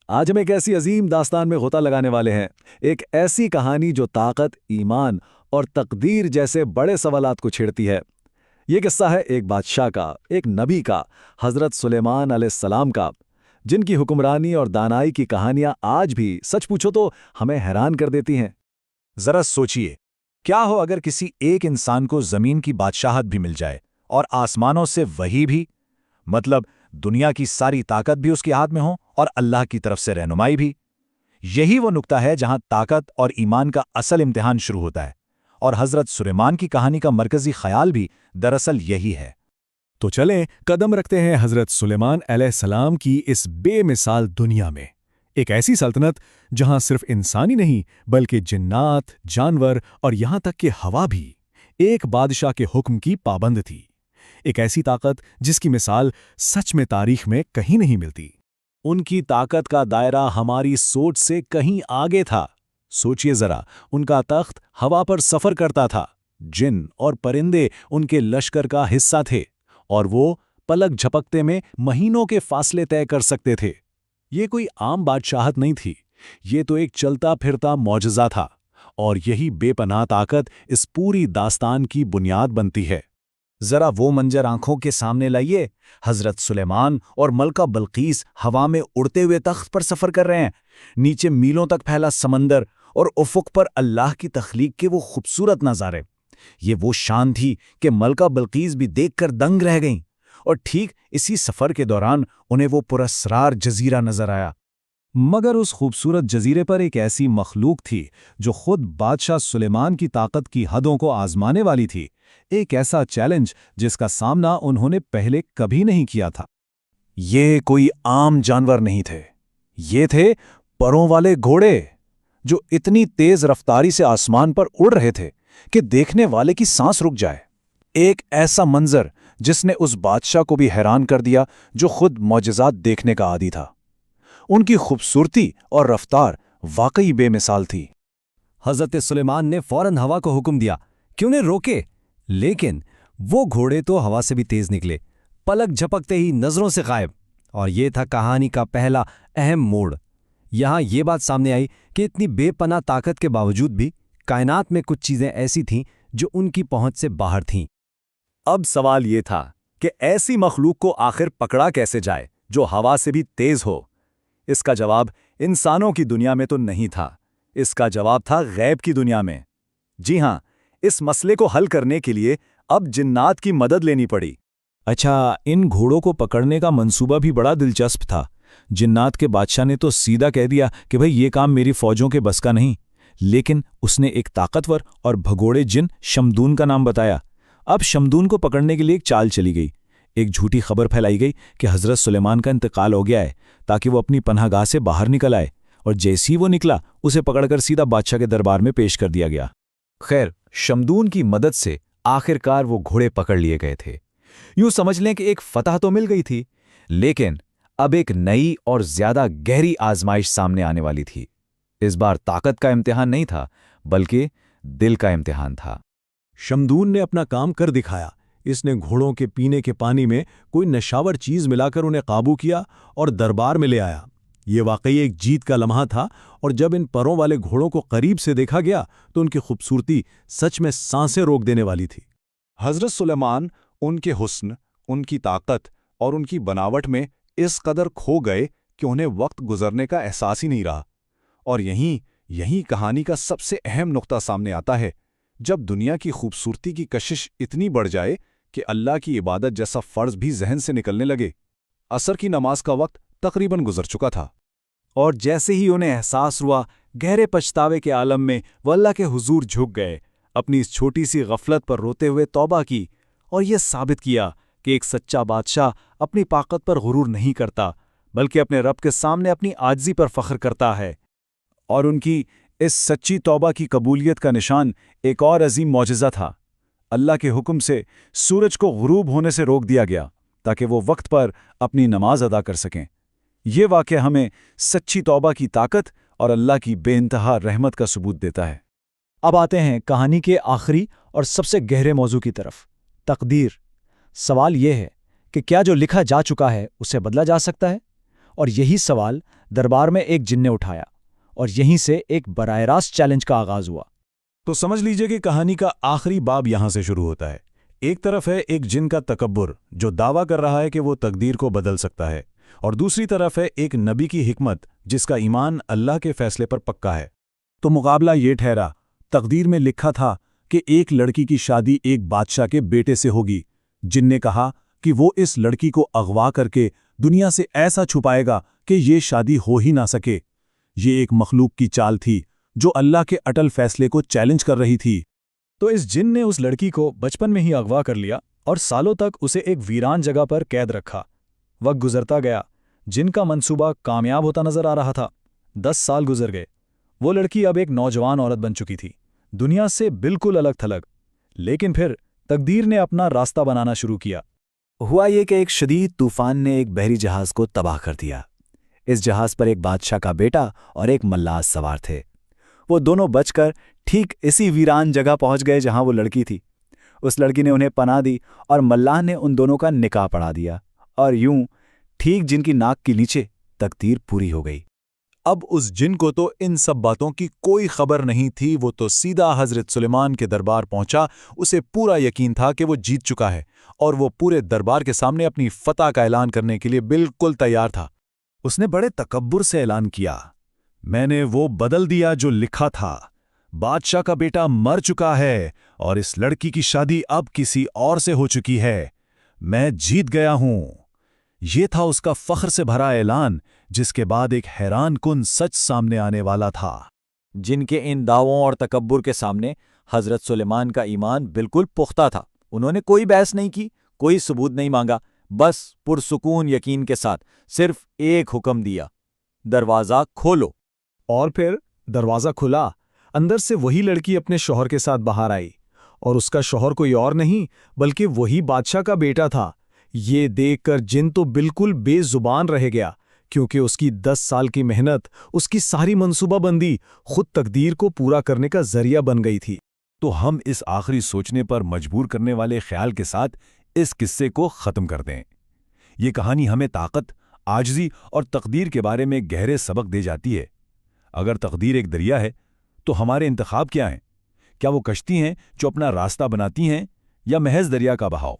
آج ہم ایک ایسی عظیم داستان میں غوطہ لگانے والے ہیں، ایک ایسی کہانی جو طاقت، ایمان اور تقدیر جیسے بڑے سوالات کو چھیڑتی ہے۔ یہ قصہ ہے ایک بادشاہ کا، ایک نبی کا، حضرت سلیمان علیہ السلام کا، جن کی حکمرانی اور دانائی کی کہانیاں آج بھی سچ پوچھو تو ہمیں حیران کر دیتی ہیں۔ ذرا سوچئے، کیا ہو اگر کسی ایک انسان کو زمین کی بادشاہت بھی مل جائے اور آسمانوں سے وحی بھی، مطلب دنیا کی ساری طاقت بھی اس کے ہاتھ میں ہو اور اللہ کی طرف سے رہنمائی بھی۔ یہی وہ نقطہ ہے جہاں طاقت اور ایمان کا اصل امتحان شروع ہوتا ہے، اور حضرت سلیمان کی کہانی کا مرکزی خیال بھی دراصل یہی ہے۔ تو چلیں قدم رکھتے ہیں حضرت سلیمان علیہ السلام کی اس بے مثال دنیا میں، ایک ایسی سلطنت جہاں صرف انسان ہی نہیں بلکہ جنات، جانور اور یہاں تک کہ ہوا بھی ایک بادشاہ کے حکم کی پابند تھی۔ ایک ایسی طاقت جس کی مثال سچ میں تاریخ میں کہیں نہیں ملتی۔ ان کی طاقت کا دائرہ ہماری سوچ سے کہیں آگے تھا۔ سوچئے ذرا، ان کا تخت ہوا پر سفر کرتا تھا، جن اور پرندے ان کے لشکر کا حصہ تھے، اور وہ پلک جھپکتے میں مہینوں کے فاصلے طے کر سکتے تھے۔ یہ کوئی عام بادشاہت نہیں تھی، یہ تو ایک چلتا پھرتا معجزہ تھا، اور یہی بے پناہ طاقت اس پوری داستان کی بنیاد بنتی ہے۔ ذرا وہ منظر آنکھوں کے سامنے لائیے، حضرت سلیمان اور ملکہ بلقیس ہوا میں اڑتے ہوئے تخت پر سفر کر رہے ہیں، نیچے میلوں تک پھیلا سمندر اور افق پر اللہ کی تخلیق کے وہ خوبصورت نظارے۔ یہ وہ شان تھی کہ ملکہ بلقیس بھی دیکھ کر دنگ رہ گئیں، اور ٹھیک اسی سفر کے دوران انہیں وہ پراسرار جزیرہ نظر آیا۔ مگر اس خوبصورت جزیرے پر ایک ایسی مخلوق تھی جو خود بادشاہ سلیمان کی طاقت کی حدوں کو آزمانے والی تھی، ایک ایسا چیلنج جس کا سامنا انہوں نے پہلے کبھی نہیں کیا تھا۔ یہ کوئی عام جانور نہیں تھے، یہ تھے پروں والے گھوڑے، جو اتنی تیز رفتاری سے آسمان پر اڑ رہے تھے کہ دیکھنے والے کی سانس رک جائے۔ ایک ایسا منظر جس نے اس بادشاہ کو بھی حیران کر دیا جو خود معجزات دیکھنے کا عادی تھا۔ ان کی خوبصورتی اور رفتار واقعی بے مثال تھی۔ حضرت سلیمان نے فوراً ہوا کو حکم دیا کہ انہیں روکے، لیکن وہ گھوڑے تو ہوا سے بھی تیز نکلے، پلک جھپکتے ہی نظروں سے غائب۔ اور یہ تھا کہانی کا پہلا اہم موڑ۔ یہاں یہ بات سامنے آئی کہ اتنی بے پناہ طاقت کے باوجود بھی کائنات میں کچھ چیزیں ایسی تھیں جو ان کی پہنچ سے باہر تھیں۔ اب سوال یہ تھا کہ ایسی مخلوق کو آخر پکڑا کیسے جائے جو ہوا سے بھی تیز ہو؟ اس کا جواب انسانوں کی دنیا میں تو نہیں تھا، اس کا جواب تھا غیب کی دنیا میں۔ جی ہاں، اس مسئلے کو حل کرنے کے لیے اب جنات کی مدد لینی پڑی۔ اچھا، ان گھوڑوں کو پکڑنے کا منصوبہ بھی بڑا دلچسپ تھا۔ جنات کے بادشاہ نے تو سیدھا کہہ دیا کہ بھئی یہ کام میری فوجوں کے بس کا نہیں، لیکن اس نے ایک طاقتور اور بھگوڑے جن شمدون کا نام بتایا۔ اب شمدون کو پکڑنے کے لیے ایک چال چلی گئی۔ ایک جھوٹی خبر پھیلائی گئی کہ حضرت سلیمان کا انتقال ہو گیا ہے، تاکہ وہ اپنی پناہ گاہ سے باہر نکل آئے، اور جیسے ہی وہ نکلا اسے پکڑ کر سیدھا بادشاہ کے دربار میں پیش کر دیا گیا۔ خیر، شمدون کی مدد سے آخر کار وہ گھوڑے پکڑ لیے گئے تھے۔ یوں سمجھ لیں کہ ایک فتح تو مل گئی تھی، لیکن اب ایک نئی اور زیادہ گہری آزمائش سامنے آنے والی تھی۔ اس بار طاقت کا امتحان نہیں تھا، بلکہ دل کا امتحان تھا۔ شمدون نے اپنا کام کر دکھایا۔ اس نے گھوڑوں کے پینے کے پانی میں کوئی نشاور چیز ملا کر انہیں قابو کیا اور دربار میں لے آیا۔ یہ واقعی ایک جیت کا لمحہ تھا، اور جب ان پروں والے گھوڑوں کو قریب سے دیکھا گیا تو ان کی خوبصورتی سچ میں سانسیں روک دینے والی تھی۔ حضرت سلیمان ان کے حسن، ان کی طاقت اور ان کی بناوٹ میں اس قدر کھو گئے کہ انہیں وقت گزرنے کا احساس ہی نہیں رہا۔ اور یہیں کہانی کا سب سے اہم نقطہ سامنے آتا ہے، جب دنیا کی خوبصورتی کی کشش اتنی بڑھ جائے کہ اللہ کی عبادت جیسا فرض بھی ذہن سے نکلنے لگے۔ عصر کی نماز کا وقت تقریباً گزر چکا تھا، اور جیسے ہی انہیں احساس ہوا، گہرے پچھتاوے کے عالم میں وہ اللہ کے حضور جھک گئے، اپنی اس چھوٹی سی غفلت پر روتے ہوئے توبہ کی، اور یہ ثابت کیا کہ ایک سچا بادشاہ اپنی طاقت پر غرور نہیں کرتا، بلکہ اپنے رب کے سامنے اپنی عاجزی پر فخر کرتا ہے۔ اور ان کی اس سچی توبہ کی قبولیت کا نشان ایک اور عظیم معجزہ تھا۔ اللہ کے حکم سے سورج کو غروب ہونے سے روک دیا گیا تاکہ وہ وقت پر اپنی نماز ادا کر سکیں۔ یہ واقعہ ہمیں سچی توبہ کی طاقت اور اللہ کی بے انتہا رحمت کا ثبوت دیتا ہے۔ اب آتے ہیں کہانی کے آخری اور سب سے گہرے موضوع کی طرف، تقدیر۔ سوال یہ ہے کہ کیا جو لکھا جا چکا ہے اسے بدلا جا سکتا ہے؟ اور یہی سوال دربار میں ایک جن نے اٹھایا اور یہیں سے ایک براہ راست چیلنج کا آغاز ہوا۔ تو سمجھ لیجئے کہ کہانی کا آخری باب یہاں سے شروع ہوتا ہے۔ ایک طرف ہے ایک جن کا تکبر جو دعویٰ کر رہا ہے کہ وہ تقدیر کو بدل سکتا ہے، اور دوسری طرف ہے ایک نبی کی حکمت جس کا ایمان اللہ کے فیصلے پر پکا ہے۔ تو مقابلہ یہ ٹھہرا، تقدیر میں لکھا تھا کہ ایک لڑکی کی شادی ایک بادشاہ کے بیٹے سے ہوگی۔ جن نے کہا کہ وہ اس لڑکی کو اغوا کر کے دنیا سے ایسا چھپائے گا کہ یہ شادی ہو ہی نہ سکے۔ یہ ایک مخلوق کی چال تھی جو اللہ کے اٹل فیصلے کو چیلنج کر رہی تھی۔ تو اس جن نے اس لڑکی کو بچپن میں ہی اغوا کر لیا اور سالوں تک اسے ایک ویران جگہ پر قید رکھا۔ وقت گزرتا گیا، جن کا منصوبہ کامیاب ہوتا نظر آ رہا تھا۔ 10 سال گزر گئے، وہ لڑکی اب ایک نوجوان عورت بن چکی تھی، دنیا سے بالکل الگ تھلگ۔ لیکن پھر تقدیر نے اپنا راستہ بنانا شروع کیا۔ ہوا یہ کہ ایک شدید طوفان نے ایک بحری جہاز کو تباہ کر دیا۔ اس جہاز پر ایک بادشاہ کا بیٹا اور ایک ملاح سوار تھے۔ وہ دونوں بچ کر ٹھیک اسی ویران جگہ پہنچ گئے جہاں وہ لڑکی تھی۔ اس لڑکی نے انہیں پناہ دی اور ملاح نے ان دونوں کا نکاح پڑھا دیا، اور یوں ٹھیک جن کی ناک کے نیچے تقدیر پوری ہو گئی۔ اب اس جن کو تو ان سب باتوں کی کوئی خبر نہیں تھی، وہ تو سیدھا حضرت سلیمان کے دربار پہنچا۔ اسے پورا یقین تھا کہ وہ جیت چکا ہے، اور وہ پورے دربار کے سامنے اپنی فتح کا اعلان کرنے کے لیے بالکل تیار تھا۔ اس نے بڑے تکبر سے اعلان کیا، میں نے وہ بدل دیا جو لکھا تھا، بادشاہ کا بیٹا مر چکا ہے اور اس لڑکی کی شادی اب کسی اور سے ہو چکی ہے، میں جیت گیا ہوں۔ یہ تھا اس کا فخر سے بھرا اعلان، جس کے بعد ایک حیران کن سچ سامنے آنے والا تھا۔ جن کے ان دعووں اور تکبر کے سامنے حضرت سلیمان کا ایمان بالکل پختہ تھا۔ انہوں نے کوئی بحث نہیں کی، کوئی ثبوت نہیں مانگا، بس پرسکون یقین کے ساتھ صرف ایک حکم دیا، دروازہ کھولو۔ اور پھر دروازہ کھلا، اندر سے وہی لڑکی اپنے شوہر کے ساتھ باہر آئی، اور اس کا شوہر کوئی اور نہیں بلکہ وہی بادشاہ کا بیٹا تھا۔ یہ دیکھ کر جن تو بالکل بے زبان رہ گیا، کیونکہ اس کی 10 سال کی محنت، اس کی ساری منصوبہ بندی خود تقدیر کو پورا کرنے کا ذریعہ بن گئی تھی۔ تو ہم اس آخری سوچنے پر مجبور کرنے والے خیال کے ساتھ اس قصے کو ختم کر دیں۔ یہ کہانی ہمیں طاقت، عاجزی اور تقدیر کے بارے میں گہرے سبق دے جاتی ہے۔ اگر تقدیر ایک دریا ہے تو ہمارے انتخاب کیا ہیں؟ کیا وہ کشتی ہیں جو اپنا راستہ بناتی ہیں، یا محض دریا کا بہاؤ؟